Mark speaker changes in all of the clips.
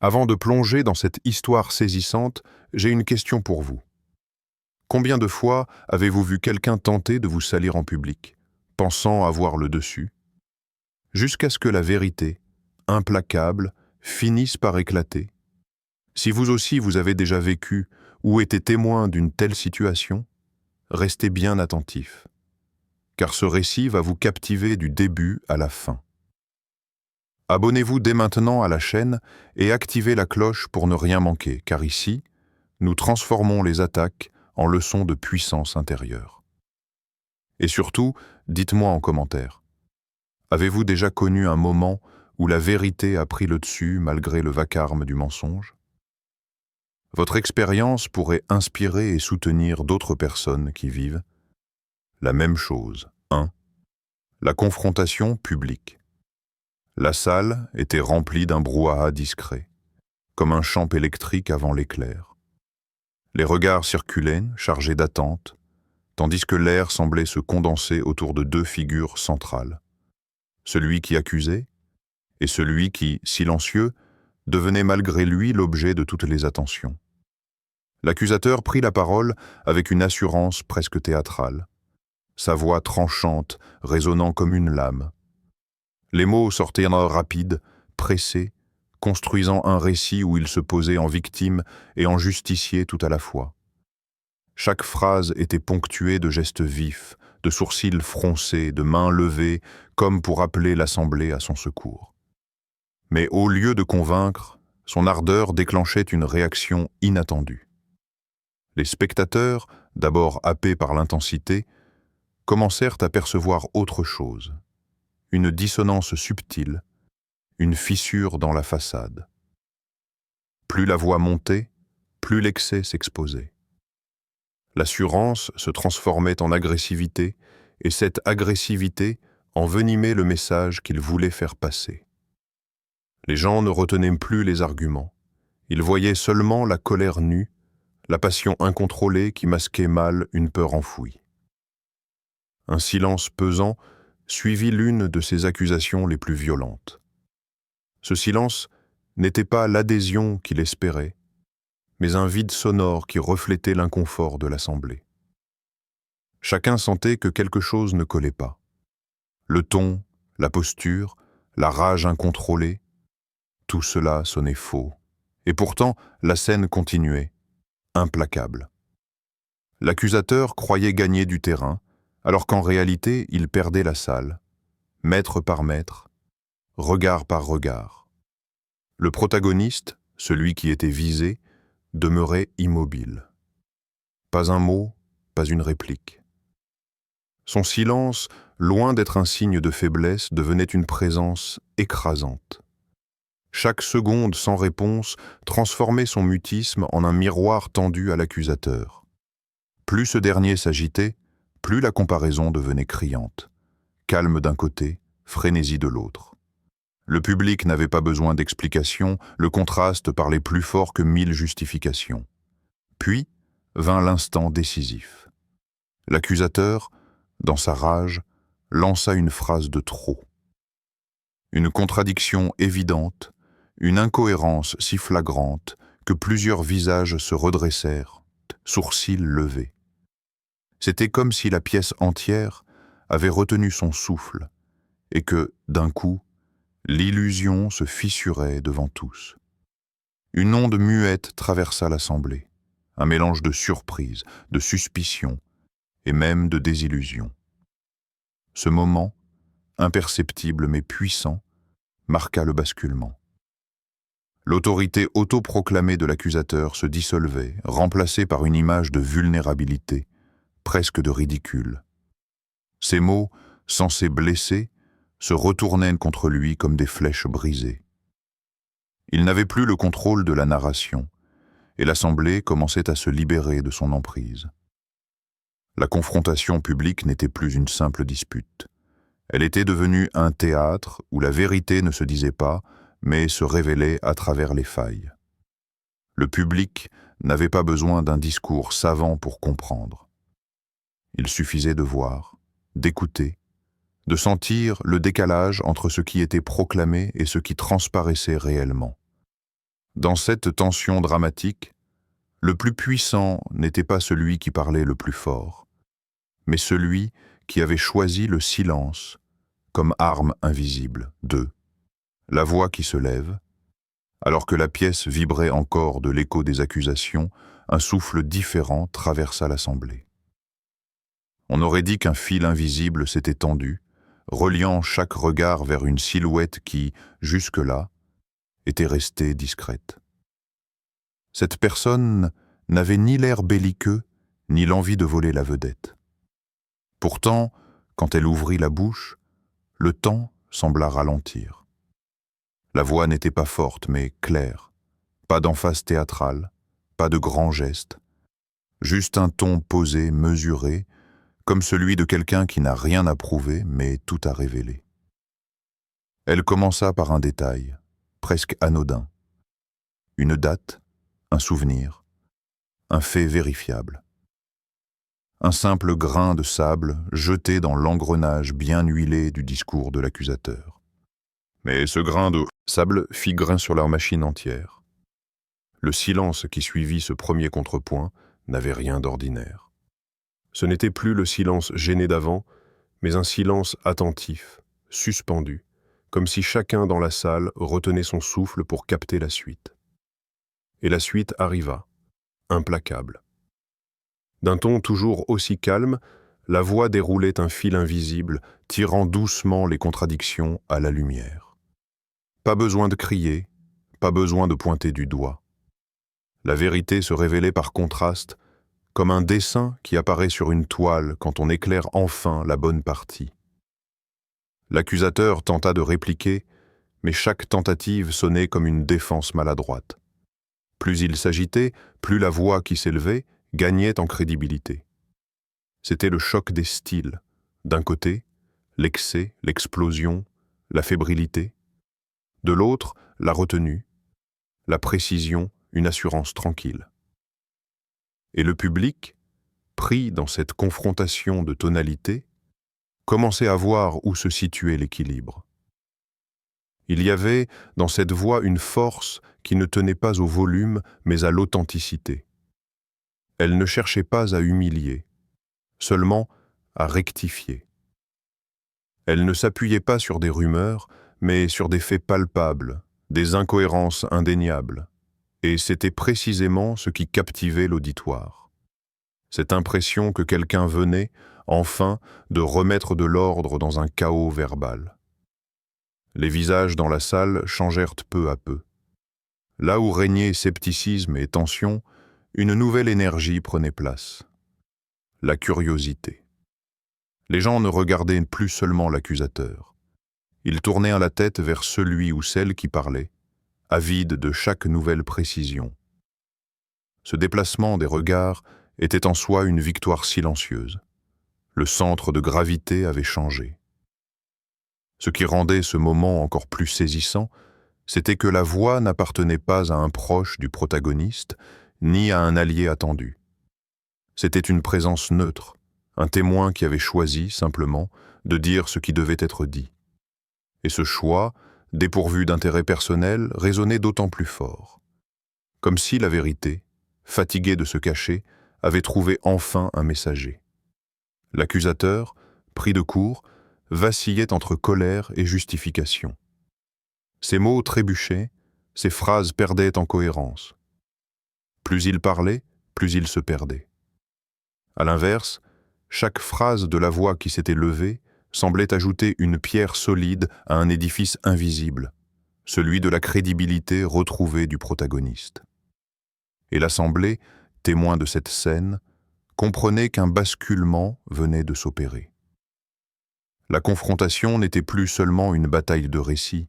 Speaker 1: Avant de plonger dans cette histoire saisissante, j'ai une question pour vous. Combien de fois avez-vous vu quelqu'un tenter de vous salir en public, pensant avoir le dessus, jusqu'à ce que la vérité, implacable, finisse par éclater? Si vous aussi vous avez déjà vécu ou été témoin d'une telle situation, restez bien attentif, car ce récit va vous captiver du début à la fin. Abonnez-vous dès maintenant à la chaîne et activez la cloche pour ne rien manquer, car ici, nous transformons les attaques en leçons de puissance intérieure. Et surtout, dites-moi en commentaire, avez-vous déjà connu un moment où la vérité a pris le dessus malgré le vacarme du mensonge? Votre expérience pourrait inspirer et soutenir d'autres personnes qui vivent la même chose. 1. La confrontation publique. La salle était remplie d'un brouhaha discret, comme un champ électrique avant l'éclair. Les regards circulaient, chargés d'attente, tandis que l'air semblait se condenser autour de deux figures centrales. Celui qui accusait et celui qui, silencieux, devenait malgré lui l'objet de toutes les attentions. L'accusateur prit la parole avec une assurance presque théâtrale, sa voix tranchante résonnant comme une lame. Les mots sortaient rapides, pressés, construisant un récit où il se posait en victime et en justicier tout à la fois. Chaque phrase était ponctuée de gestes vifs, de sourcils froncés, de mains levées, comme pour appeler l'assemblée à son secours. Mais au lieu de convaincre, son ardeur déclenchait une réaction inattendue. Les spectateurs, d'abord happés par l'intensité, commencèrent à percevoir autre chose, une dissonance subtile, une fissure dans la façade. Plus la voix montait, plus l'excès s'exposait. L'assurance se transformait en agressivité, et cette agressivité envenimait le message qu'il voulait faire passer. Les gens ne retenaient plus les arguments. Ils voyaient seulement la colère nue, la passion incontrôlée qui masquait mal une peur enfouie. Un silence pesant suivit l'une de ces accusations les plus violentes. Ce silence n'était pas l'adhésion qu'il espérait, mais un vide sonore qui reflétait l'inconfort de l'assemblée. Chacun sentait que quelque chose ne collait pas. Le ton, la posture, la rage incontrôlée, tout cela sonnait faux. Et pourtant, la scène continuait, implacable. L'accusateur croyait gagner du terrain, alors qu'en réalité, il perdait la salle, mètre par mètre, regard par regard. Le protagoniste, celui qui était visé, demeurait immobile. Pas un mot, pas une réplique. Son silence, loin d'être un signe de faiblesse, devenait une présence écrasante. Chaque seconde sans réponse transformait son mutisme en un miroir tendu à l'accusateur. Plus ce dernier s'agitait, plus la comparaison devenait criante. Calme d'un côté, frénésie de l'autre. Le public n'avait pas besoin d'explications, le contraste parlait plus fort que 1000 justifications. Puis vint l'instant décisif. L'accusateur, dans sa rage, lança une phrase de trop. Une contradiction évidente, une incohérence si flagrante que plusieurs visages se redressèrent, sourcils levés. C'était comme si la pièce entière avait retenu son souffle et que, d'un coup, l'illusion se fissurait devant tous. Une onde muette traversa l'assemblée, un mélange de surprise, de suspicion et même de désillusion. Ce moment, imperceptible mais puissant, marqua le basculement. L'autorité autoproclamée de l'accusateur se dissolvait, remplacée par une image de vulnérabilité, presque de ridicule. Ces mots, censés blesser, se retournaient contre lui comme des flèches brisées. Il n'avait plus le contrôle de la narration, et l'assemblée commençait à se libérer de son emprise. La confrontation publique n'était plus une simple dispute. Elle était devenue un théâtre où la vérité ne se disait pas, mais se révélait à travers les failles. Le public n'avait pas besoin d'un discours savant pour comprendre. Il suffisait de voir, d'écouter, de sentir le décalage entre ce qui était proclamé et ce qui transparaissait réellement. Dans cette tension dramatique, le plus puissant n'était pas celui qui parlait le plus fort, mais celui qui avait choisi le silence comme arme invisible. 2. La voix qui se lève. Alors que la pièce vibrait encore de l'écho des accusations, un souffle différent traversa l'assemblée. On aurait dit qu'un fil invisible s'était tendu, reliant chaque regard vers une silhouette qui, jusque-là, était restée discrète. Cette personne n'avait ni l'air belliqueux, ni l'envie de voler la vedette. Pourtant, quand elle ouvrit la bouche, le temps sembla ralentir. La voix n'était pas forte, mais claire. Pas d'emphase théâtrale, pas de grands gestes. Juste un ton posé, mesuré, comme celui de quelqu'un qui n'a rien à prouver, mais tout à révéler. Elle commença par un détail, presque anodin. Une date, un souvenir, un fait vérifiable. Un simple grain de sable jeté dans l'engrenage bien huilé du discours de l'accusateur. Mais ce grain de sable fit grain sur leur machine entière. Le silence qui suivit ce premier contrepoint n'avait rien d'ordinaire. Ce n'était plus le silence gêné d'avant, mais un silence attentif, suspendu, comme si chacun dans la salle retenait son souffle pour capter la suite. Et la suite arriva, implacable. D'un ton toujours aussi calme, la voix déroulait un fil invisible, tirant doucement les contradictions à la lumière. Pas besoin de crier, pas besoin de pointer du doigt. La vérité se révélait par contraste, comme un dessin qui apparaît sur une toile quand on éclaire enfin la bonne partie. L'accusateur tenta de répliquer, mais chaque tentative sonnait comme une défense maladroite. Plus il s'agitait, plus la voix qui s'élevait gagnait en crédibilité. C'était le choc des styles. D'un côté, l'excès, l'explosion, la fébrilité. De l'autre, la retenue, la précision, une assurance tranquille. Et le public, pris dans cette confrontation de tonalités, commençait à voir où se situait l'équilibre. Il y avait dans cette voix une force qui ne tenait pas au volume, mais à l'authenticité. Elle ne cherchait pas à humilier, seulement à rectifier. Elle ne s'appuyait pas sur des rumeurs, mais sur des faits palpables, des incohérences indéniables. Et c'était précisément ce qui captivait l'auditoire. Cette impression que quelqu'un venait, enfin, de remettre de l'ordre dans un chaos verbal. Les visages dans la salle changèrent peu à peu. Là où régnait scepticisme et tension, une nouvelle énergie prenait place. La curiosité. Les gens ne regardaient plus seulement l'accusateur. Ils tournèrent la tête vers celui ou celle qui parlait, avides de chaque nouvelle précision. Ce déplacement des regards était en soi une victoire silencieuse. Le centre de gravité avait changé. Ce qui rendait ce moment encore plus saisissant, c'était que la voix n'appartenait pas à un proche du protagoniste, ni à un allié attendu. C'était une présence neutre, un témoin qui avait choisi, simplement, de dire ce qui devait être dit. Et ce choix, dépourvu d'intérêt personnel, résonnait d'autant plus fort. Comme si la vérité, fatiguée de se cacher, avait trouvé enfin un messager. L'accusateur, pris de court, vacillait entre colère et justification. Ses mots trébuchaient, ses phrases perdaient en cohérence. Plus il parlait, plus il se perdait. À l'inverse, chaque phrase de la voix qui s'était levée semblait ajouter une pierre solide à un édifice invisible, celui de la crédibilité retrouvée du protagoniste. Et l'assemblée, témoin de cette scène, comprenait qu'un basculement venait de s'opérer. La confrontation n'était plus seulement une bataille de récits,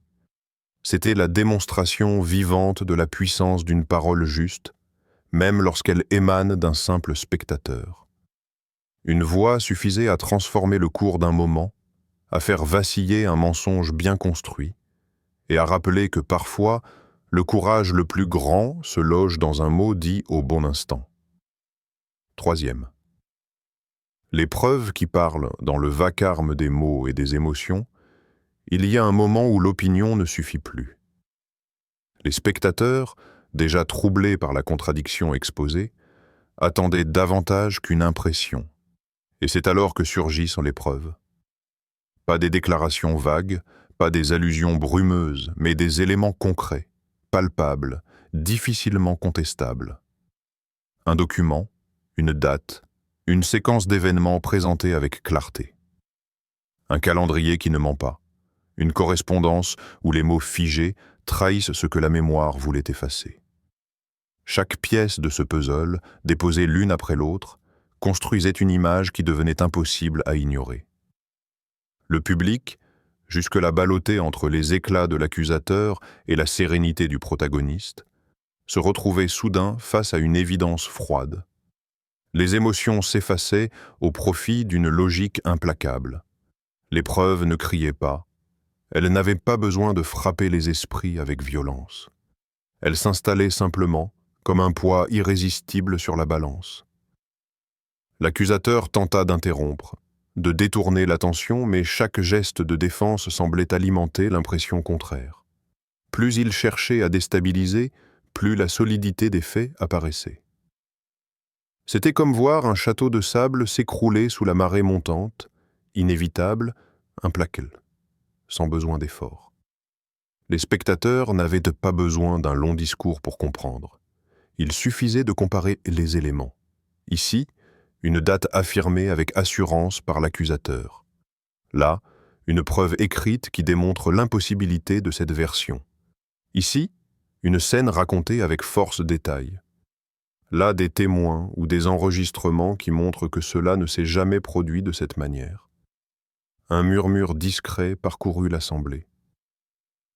Speaker 1: c'était la démonstration vivante de la puissance d'une parole juste, même lorsqu'elle émane d'un simple spectateur. Une voix suffisait à transformer le cours d'un moment, à faire vaciller un mensonge bien construit, et à rappeler que parfois, le courage le plus grand se loge dans un mot dit au bon instant. 3e. Les preuves qui parlent dans le vacarme des mots et des émotions, il y a un moment où l'opinion ne suffit plus. Les spectateurs, déjà troublé par la contradiction exposée, attendait davantage qu'une impression. Et c'est alors que surgissent les preuves. Pas des déclarations vagues, pas des allusions brumeuses, mais des éléments concrets, palpables, difficilement contestables. Un document, une date, une séquence d'événements présentés avec clarté. Un calendrier qui ne ment pas, une correspondance où les mots figés trahissent ce que la mémoire voulait effacer. Chaque pièce de ce puzzle, déposée l'une après l'autre, construisait une image qui devenait impossible à ignorer. Le public, jusque-là ballotté entre les éclats de l'accusateur et la sérénité du protagoniste, se retrouvait soudain face à une évidence froide. Les émotions s'effaçaient au profit d'une logique implacable. Les preuves ne criaient pas. Elles n'avaient pas besoin de frapper les esprits avec violence. Elles s'installaient simplement, comme un poids irrésistible sur la balance. L'accusateur tenta d'interrompre, de détourner l'attention, mais chaque geste de défense semblait alimenter l'impression contraire. Plus il cherchait à déstabiliser, plus la solidité des faits apparaissait. C'était comme voir un château de sable s'écrouler sous la marée montante, inévitable, implacable, sans besoin d'effort. Les spectateurs n'avaient pas besoin d'un long discours pour comprendre. Il suffisait de comparer les éléments. Ici, une date affirmée avec assurance par l'accusateur. Là, une preuve écrite qui démontre l'impossibilité de cette version. Ici, une scène racontée avec force détail. Là, des témoins ou des enregistrements qui montrent que cela ne s'est jamais produit de cette manière. Un murmure discret parcourut l'assemblée.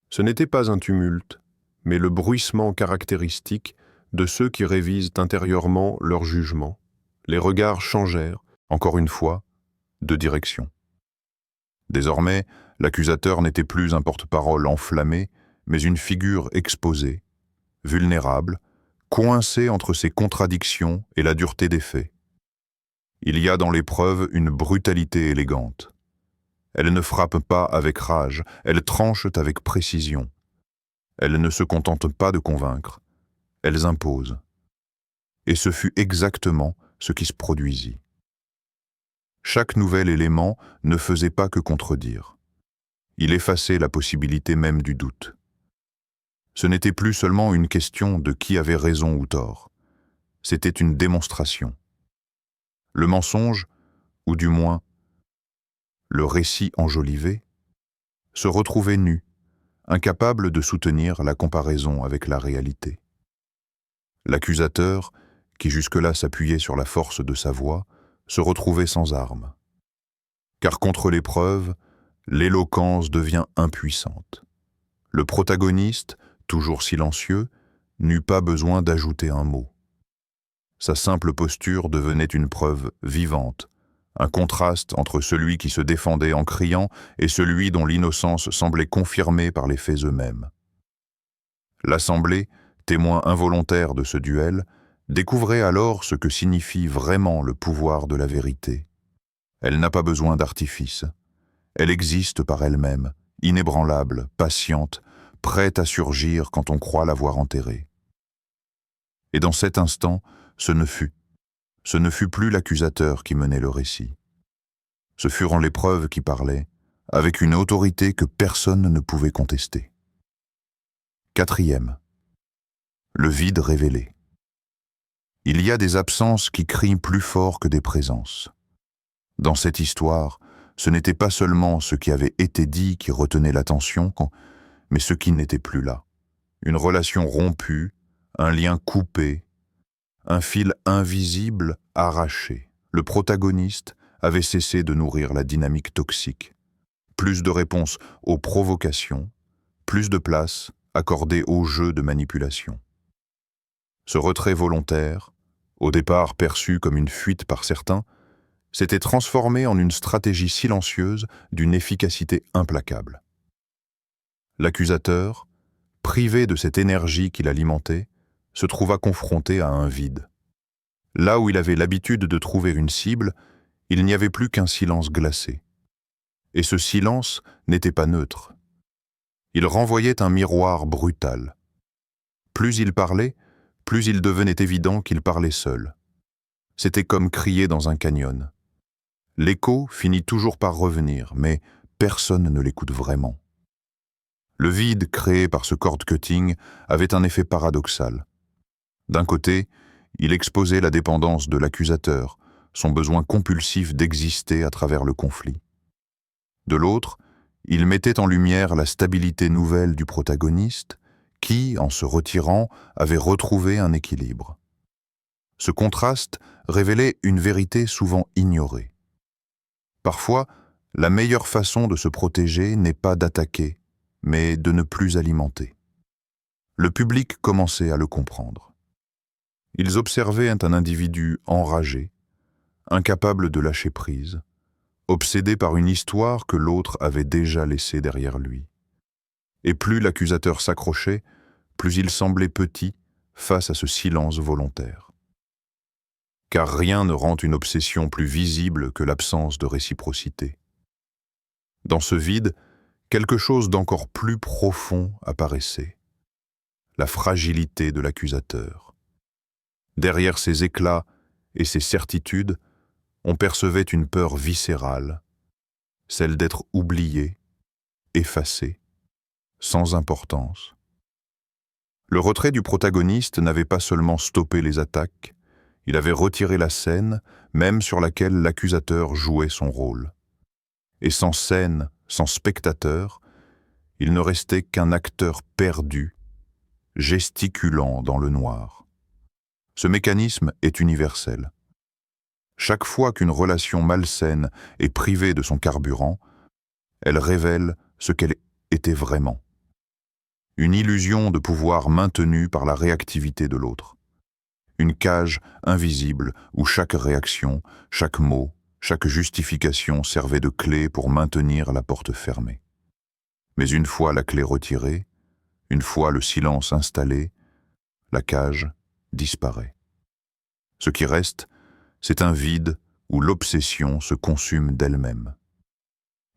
Speaker 1: Ce n'était pas un tumulte, mais le bruissement caractéristique de ceux qui révisent intérieurement leur jugement. Les regards changèrent, encore une fois, de direction. Désormais, l'accusateur n'était plus un porte-parole enflammé, mais une figure exposée, vulnérable, coincée entre ses contradictions et la dureté des faits. Il y a dans les preuves une brutalité élégante. Elles ne frappent pas avec rage, elles tranchent avec précision. Elles ne se contentent pas de convaincre, elles imposent. Et ce fut exactement ce qui se produisit. Chaque nouvel élément ne faisait pas que contredire. Il effaçait la possibilité même du doute. Ce n'était plus seulement une question de qui avait raison ou tort. C'était une démonstration. Le mensonge, ou du moins le récit enjolivé, se retrouvait nu, incapable de soutenir la comparaison avec la réalité. L'accusateur, qui jusque-là s'appuyait sur la force de sa voix, se retrouvait sans armes. Car contre les preuves, l'éloquence devient impuissante. Le protagoniste, toujours silencieux, n'eut pas besoin d'ajouter un mot. Sa simple posture devenait une preuve vivante, un contraste entre celui qui se défendait en criant et celui dont l'innocence semblait confirmée par les faits eux-mêmes. L'Assemblée, témoin involontaire de ce duel, découvrait alors ce que signifie vraiment le pouvoir de la vérité. Elle n'a pas besoin d'artifice. Elle existe par elle-même, inébranlable, patiente, prête à surgir quand on croit l'avoir enterrée. Et dans cet instant, ce ne fut plus l'accusateur qui menait le récit. Ce furent les preuves qui parlaient, avec une autorité que personne ne pouvait contester. Quatrième, le vide révélé. Il y a des absences qui crient plus fort que des présences. Dans cette histoire, ce n'était pas seulement ce qui avait été dit qui retenait l'attention, mais ce qui n'était plus là. Une relation rompue, un lien coupé, un fil invisible arraché. Le protagoniste avait cessé de nourrir la dynamique toxique. Plus de réponses aux provocations, plus de place accordée au jeu de manipulation. Ce retrait volontaire, au départ perçu comme une fuite par certains, s'était transformé en une stratégie silencieuse d'une efficacité implacable. L'accusateur, privé de cette énergie qui l'alimentait, se trouva confronté à un vide. Là où il avait l'habitude de trouver une cible, il n'y avait plus qu'un silence glacé. Et ce silence n'était pas neutre. Il renvoyait un miroir brutal. Plus il parlait, plus il devenait évident qu'il parlait seul. C'était comme crier dans un canyon. L'écho finit toujours par revenir, mais personne ne l'écoute vraiment. Le vide créé par ce cord cutting avait un effet paradoxal. D'un côté, il exposait la dépendance de l'accusateur, son besoin compulsif d'exister à travers le conflit. De l'autre, il mettait en lumière la stabilité nouvelle du protagoniste, qui, en se retirant, avait retrouvé un équilibre. Ce contraste révélait une vérité souvent ignorée. Parfois, la meilleure façon de se protéger n'est pas d'attaquer, mais de ne plus alimenter. Le public commençait à le comprendre. Ils observaient un individu enragé, incapable de lâcher prise, obsédé par une histoire que l'autre avait déjà laissée derrière lui. Et plus l'accusateur s'accrochait, plus il semblait petit face à ce silence volontaire. Car rien ne rend une obsession plus visible que l'absence de réciprocité. Dans ce vide, quelque chose d'encore plus profond apparaissait. La fragilité de l'accusateur. Derrière ses éclats et ses certitudes, on percevait une peur viscérale, celle d'être oublié, effacé, sans importance. Le retrait du protagoniste n'avait pas seulement stoppé les attaques, il avait retiré la scène, même sur laquelle l'accusateur jouait son rôle. Et sans scène, sans spectateur, il ne restait qu'un acteur perdu, gesticulant dans le noir. Ce mécanisme est universel. Chaque fois qu'une relation malsaine est privée de son carburant, elle révèle ce qu'elle était vraiment. Une illusion de pouvoir maintenue par la réactivité de l'autre. Une cage invisible où chaque réaction, chaque mot, chaque justification servait de clé pour maintenir la porte fermée. Mais une fois la clé retirée, une fois le silence installé, la cage disparaît. Ce qui reste, c'est un vide où l'obsession se consume d'elle-même.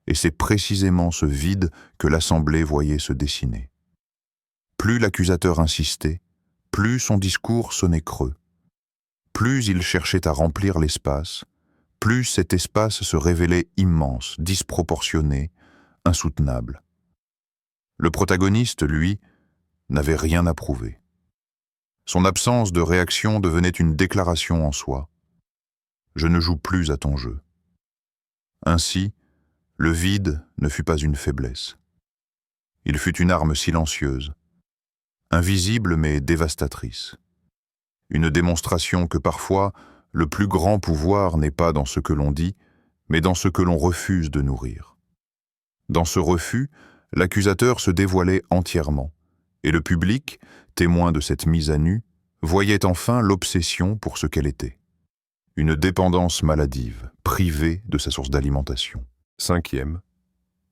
Speaker 1: Et c'est précisément ce vide que l'Assemblée voyait se dessiner. Plus l'accusateur insistait, plus son discours sonnait creux. Plus il cherchait à remplir l'espace, plus cet espace se révélait immense, disproportionné, insoutenable. Le protagoniste, lui, n'avait rien à prouver. Son absence de réaction devenait une déclaration en soi. Je ne joue plus à ton jeu. Ainsi, le vide ne fut pas une faiblesse. Il fut une arme silencieuse, invisible mais dévastatrice. Une démonstration que parfois, le plus grand pouvoir n'est pas dans ce que l'on dit, mais dans ce que l'on refuse de nourrir. Dans ce refus, l'accusateur se dévoilait entièrement, et le public, témoin de cette mise à nu, voyait enfin l'obsession pour ce qu'elle était. Une dépendance maladive, privée de sa source d'alimentation. 5e,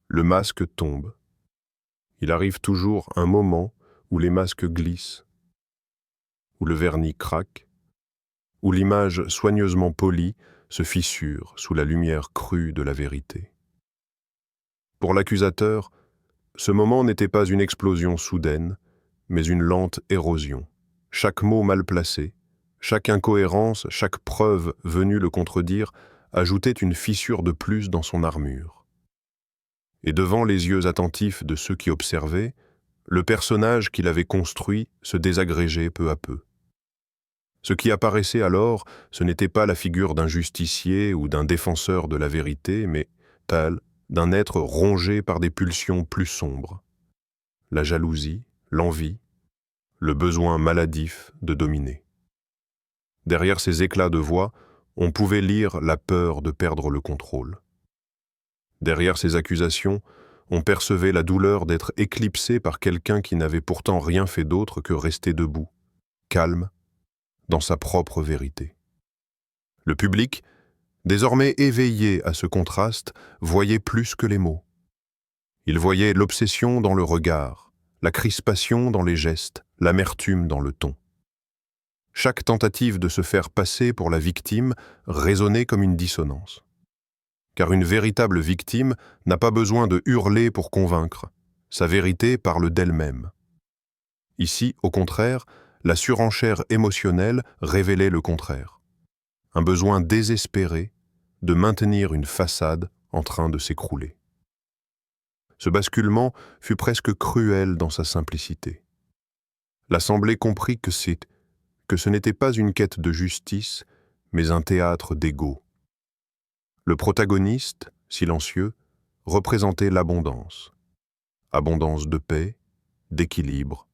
Speaker 1: le masque tombe. Il arrive toujours un moment où les masques glissent, où le vernis craque, où l'image soigneusement polie se fissure sous la lumière crue de la vérité. Pour l'accusateur, ce moment n'était pas une explosion soudaine, mais une lente érosion. Chaque mot mal placé, chaque incohérence, chaque preuve venue le contredire ajoutait une fissure de plus dans son armure. Et devant les yeux attentifs de ceux qui observaient, le personnage qu'il avait construit se désagrégeait peu à peu. Ce qui apparaissait alors, ce n'était pas la figure d'un justicier ou d'un défenseur de la vérité, mais telle d'un être rongé par des pulsions plus sombres. La jalousie, l'envie, le besoin maladif de dominer. Derrière ces éclats de voix, on pouvait lire la peur de perdre le contrôle. Derrière ces accusations, on percevait la douleur d'être éclipsé par quelqu'un qui n'avait pourtant rien fait d'autre que rester debout, calme, dans sa propre vérité. Le public, désormais éveillé à ce contraste, voyait plus que les mots. Il voyait l'obsession dans le regard, la crispation dans les gestes, l'amertume dans le ton. Chaque tentative de se faire passer pour la victime résonnait comme une dissonance. Car une véritable victime n'a pas besoin de hurler pour convaincre. Sa vérité parle d'elle-même. Ici, au contraire, la surenchère émotionnelle révélait le contraire. Un besoin désespéré de maintenir une façade en train de s'écrouler. Ce basculement fut presque cruel dans sa simplicité. L'Assemblée comprit que ce n'était pas une quête de justice, mais un théâtre d'ego. Le protagoniste, silencieux, représentait l'abondance. Abondance de paix, d'équilibre,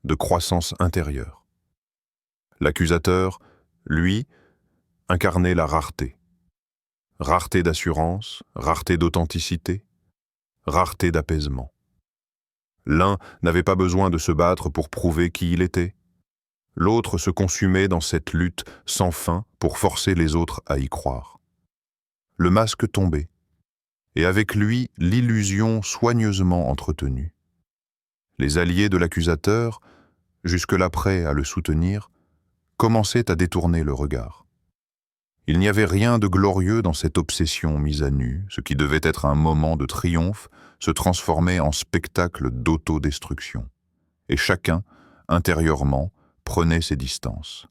Speaker 1: de croissance intérieure. L'accusateur, lui, incarnait la rareté. Rareté d'assurance, rareté d'authenticité, rareté d'apaisement. L'un n'avait pas besoin de se battre pour prouver qui il était. L'autre se consumait dans cette lutte sans fin pour forcer les autres à y croire. Le masque tombait, et avec lui l'illusion soigneusement entretenue. Les alliés de l'accusateur, jusque-là prêts à le soutenir, commençaient à détourner le regard. Il n'y avait rien de glorieux dans cette obsession mise à nu, ce qui devait être un moment de triomphe se transformait en spectacle d'autodestruction. Et chacun, intérieurement, prenait ses distances.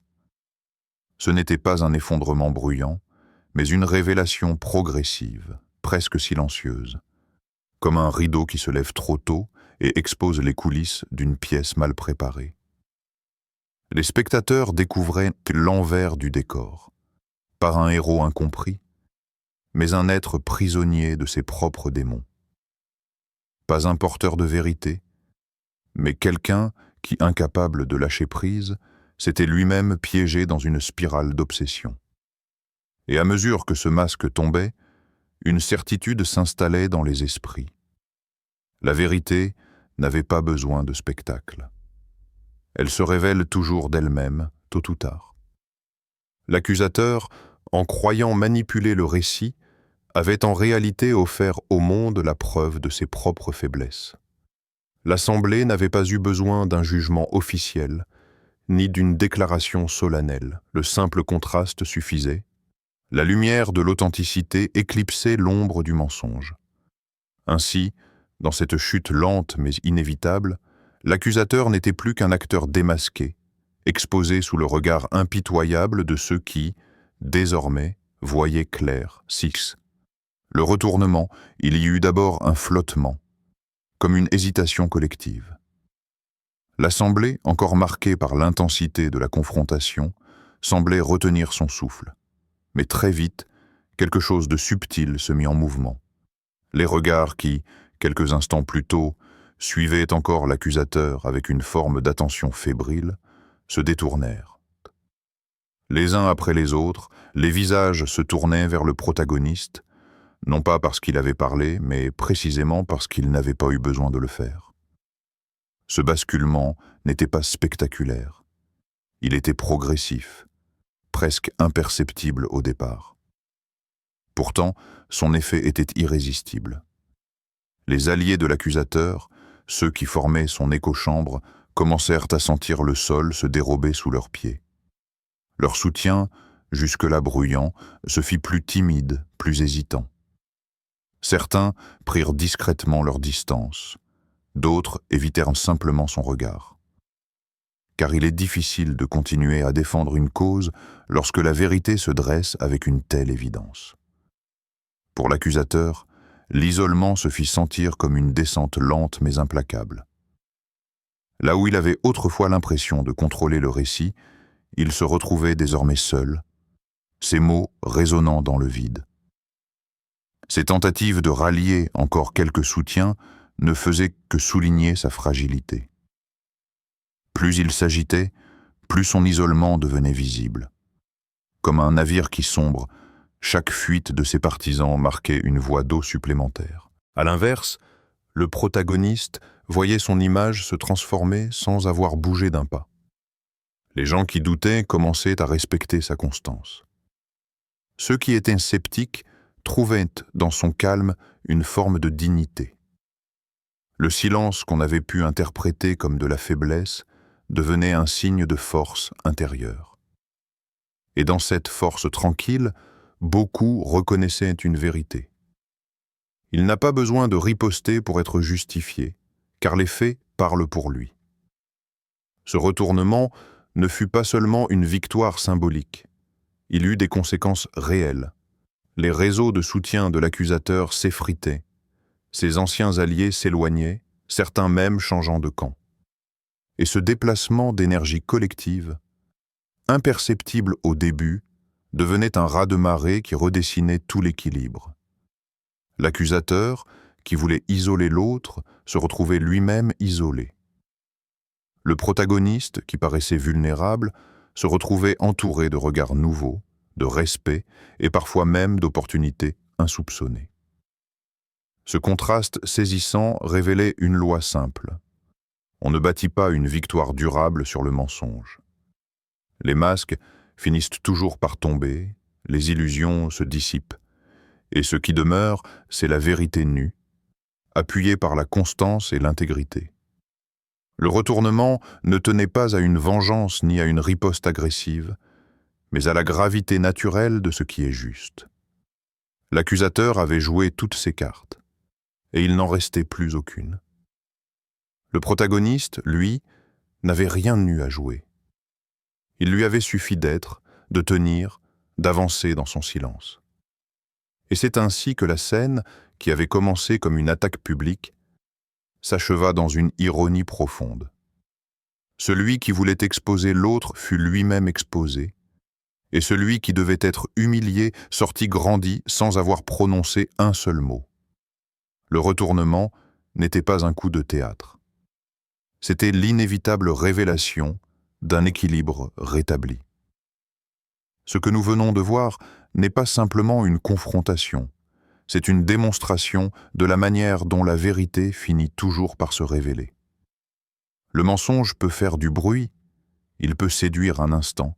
Speaker 1: Ce n'était pas un effondrement bruyant, mais une révélation progressive, presque silencieuse, comme un rideau qui se lève trop tôt et expose les coulisses d'une pièce mal préparée. Les spectateurs découvraient l'envers du décor, par un héros incompris, mais un être prisonnier de ses propres démons. Pas un porteur de vérité, mais quelqu'un qui, incapable de lâcher prise, s'était lui-même piégé dans une spirale d'obsession. Et à mesure que ce masque tombait, une certitude s'installait dans les esprits. La vérité n'avait pas besoin de spectacle. Elle se révèle toujours d'elle-même, tôt ou tard. L'accusateur, en croyant manipuler le récit, avait en réalité offert au monde la preuve de ses propres faiblesses. L'Assemblée n'avait pas eu besoin d'un jugement officiel, ni d'une déclaration solennelle. Le simple contraste suffisait. La lumière de l'authenticité éclipsait l'ombre du mensonge. Ainsi, dans cette chute lente mais inévitable, l'accusateur n'était plus qu'un acteur démasqué, exposé sous le regard impitoyable de ceux qui, désormais, voyaient clair. 6. Le retournement, il y eut d'abord un flottement, comme une hésitation collective. L'Assemblée, encore marquée par l'intensité de la confrontation, semblait retenir son souffle. Mais très vite, quelque chose de subtil se mit en mouvement. Les regards qui, quelques instants plus tôt, suivaient encore l'accusateur avec une forme d'attention fébrile, se détournèrent. Les uns après les autres, les visages se tournaient vers le protagoniste, non pas parce qu'il avait parlé, mais précisément parce qu'il n'avait pas eu besoin de le faire. Ce basculement n'était pas spectaculaire. Il était progressif, presque imperceptible au départ. Pourtant, son effet était irrésistible. Les alliés de l'accusateur, ceux qui formaient son écho-chambre, commencèrent à sentir le sol se dérober sous leurs pieds. Leur soutien, jusque-là bruyant, se fit plus timide, plus hésitant. Certains prirent discrètement leur distance, d'autres évitèrent simplement son regard. Car il est difficile de continuer à défendre une cause lorsque la vérité se dresse avec une telle évidence. Pour l'accusateur, l'isolement se fit sentir comme une descente lente mais implacable. Là où il avait autrefois l'impression de contrôler le récit, il se retrouvait désormais seul, ses mots résonnant dans le vide. Ses tentatives de rallier encore quelques soutiens ne faisaient que souligner sa fragilité. Plus il s'agitait, plus son isolement devenait visible. Comme un navire qui sombre, chaque fuite de ses partisans marquait une voie d'eau supplémentaire. À l'inverse, le protagoniste voyait son image se transformer sans avoir bougé d'un pas. Les gens qui doutaient commençaient à respecter sa constance. Ceux qui étaient sceptiques trouvaient dans son calme une forme de dignité. Le silence qu'on avait pu interpréter comme de la faiblesse devenait un signe de force intérieure. Et dans cette force tranquille, beaucoup reconnaissaient une vérité. Il n'a pas besoin de riposter pour être justifié, car les faits parlent pour lui. Ce retournement ne fut pas seulement une victoire symbolique, il eut des conséquences réelles. Les réseaux de soutien de l'accusateur s'effritaient, ses anciens alliés s'éloignaient, certains même changeant de camp. Et ce déplacement d'énergie collective, imperceptible au début, devenait un raz-de-marée qui redessinait tout l'équilibre. L'accusateur, qui voulait isoler l'autre, se retrouvait lui-même isolé. Le protagoniste, qui paraissait vulnérable, se retrouvait entouré de regards nouveaux, de respect et parfois même d'opportunités insoupçonnées. Ce contraste saisissant révélait une loi simple. On ne bâtit pas une victoire durable sur le mensonge. Les masques finissent toujours par tomber, les illusions se dissipent, et ce qui demeure, c'est la vérité nue, appuyée par la constance et l'intégrité. Le retournement ne tenait pas à une vengeance ni à une riposte agressive, mais à la gravité naturelle de ce qui est juste. L'accusateur avait joué toutes ses cartes, et il n'en restait plus aucune. Le protagoniste, lui, n'avait rien eu à jouer. Il lui avait suffi d'être, de tenir, d'avancer dans son silence. Et c'est ainsi que la scène, qui avait commencé comme une attaque publique, s'acheva dans une ironie profonde. Celui qui voulait exposer l'autre fut lui-même exposé, et celui qui devait être humilié sortit grandi sans avoir prononcé un seul mot. Le retournement n'était pas un coup de théâtre. C'était l'inévitable révélation d'un équilibre rétabli. Ce que nous venons de voir n'est pas simplement une confrontation, c'est une démonstration de la manière dont la vérité finit toujours par se révéler. Le mensonge peut faire du bruit, il peut séduire un instant,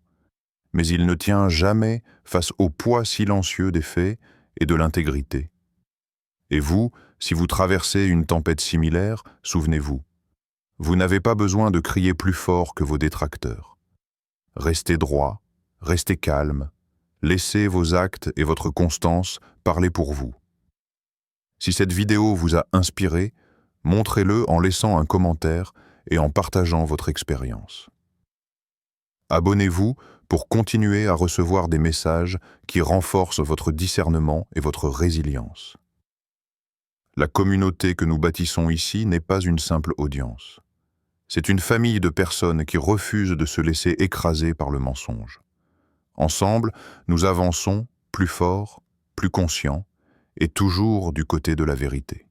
Speaker 1: mais il ne tient jamais face au poids silencieux des faits et de l'intégrité. Et vous, si vous traversez une tempête similaire, souvenez-vous, vous n'avez pas besoin de crier plus fort que vos détracteurs. Restez droit, restez calme, laissez vos actes et votre constance parler pour vous. Si cette vidéo vous a inspiré, montrez-le en laissant un commentaire et en partageant votre expérience. Abonnez-vous pour continuer à recevoir des messages qui renforcent votre discernement et votre résilience. La communauté que nous bâtissons ici n'est pas une simple audience. C'est une famille de personnes qui refusent de se laisser écraser par le mensonge. Ensemble, nous avançons plus forts, plus conscients et toujours du côté de la vérité.